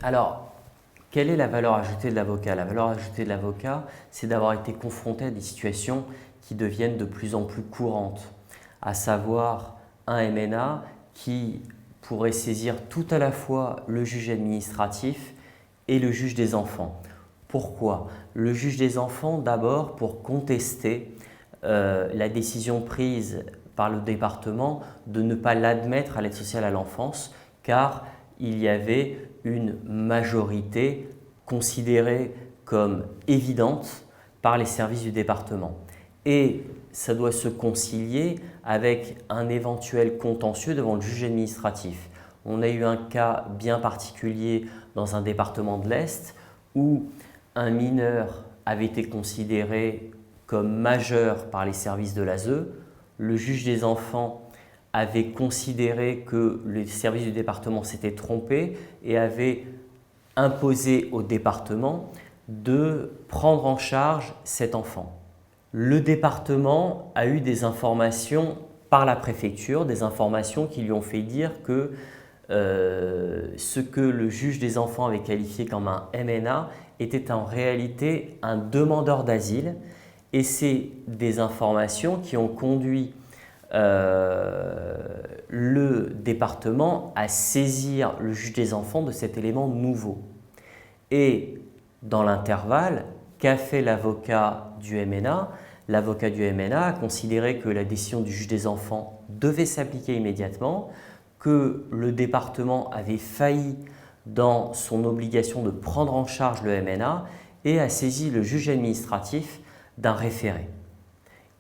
Alors, quelle est la valeur ajoutée de l'avocat? La valeur ajoutée de l'avocat, c'est d'avoir été confronté à des situations qui deviennent de plus en plus courantes, à savoir un MNA qui pourrait saisir tout à la fois le juge administratif et le juge des enfants. Pourquoi? Le juge des enfants, d'abord, pour contester la décision prise par le département de ne pas l'admettre à l'aide sociale à l'enfance, car il y avait une majorité considérée comme évidente par les services du département. Et ça doit se concilier avec un éventuel contentieux devant le juge administratif. On a eu un cas bien particulier dans un département de l'Est où un mineur avait été considéré comme majeur par les services de l'ASE. Le juge des enfants avait considéré que les services du département s'étaient trompés et avait imposé au département de prendre en charge cet enfant. Le département a eu des informations par la préfecture, des informations qui lui ont fait dire que ce que le juge des enfants avait qualifié comme un MNA était en réalité un demandeur d'asile, et c'est des informations qui ont conduit le département à saisir le juge des enfants de cet élément nouveau. Et dans l'intervalle, qu'a fait l'avocat du MNA? L'avocat du MNA a considéré que la décision du juge des enfants devait s'appliquer immédiatement, que le département avait failli dans son obligation de prendre en charge le MNA et a saisi le juge administratif d'un référé.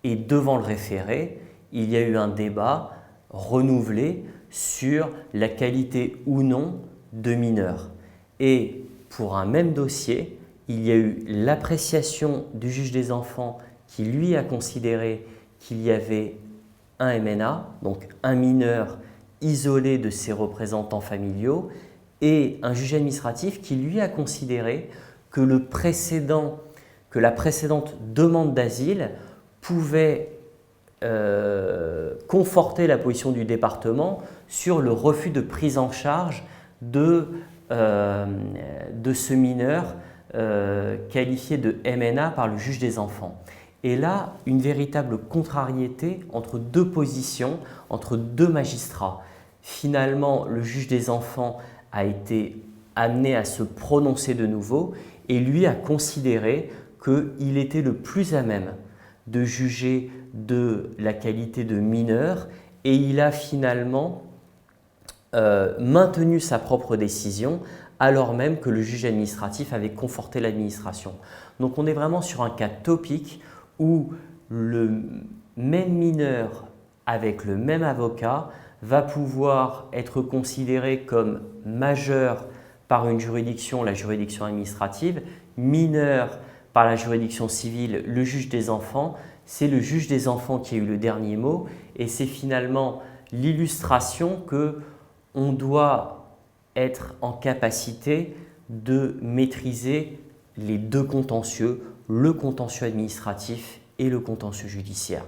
Et devant le référé, il y a eu un débat renouvelé sur la qualité ou non de mineur. Et pour un même dossier, il y a eu l'appréciation du juge des enfants qui lui a considéré qu'il y avait un MNA, donc un mineur isolé de ses représentants familiaux, et un juge administratif qui lui a considéré que la précédente demande d'asile pouvait conforter la position du département sur le refus de prise en charge de ce mineur qualifié de MNA par le juge des enfants. Et là, une véritable contrariété entre deux positions, entre deux magistrats. Finalement, le juge des enfants a été amené à se prononcer de nouveau et lui a considéré qu'il était le plus à même de juger de la qualité de mineur, et il a finalement maintenu sa propre décision alors même que le juge administratif avait conforté l'administration. Donc on est vraiment sur un cas topique où le même mineur avec le même avocat va pouvoir être considéré comme majeur par une juridiction, la juridiction administrative, mineur par la juridiction civile, le juge des enfants. C'est le juge des enfants qui a eu le dernier mot, et c'est finalement l'illustration qu'on doit être en capacité de maîtriser les deux contentieux, le contentieux administratif et le contentieux judiciaire.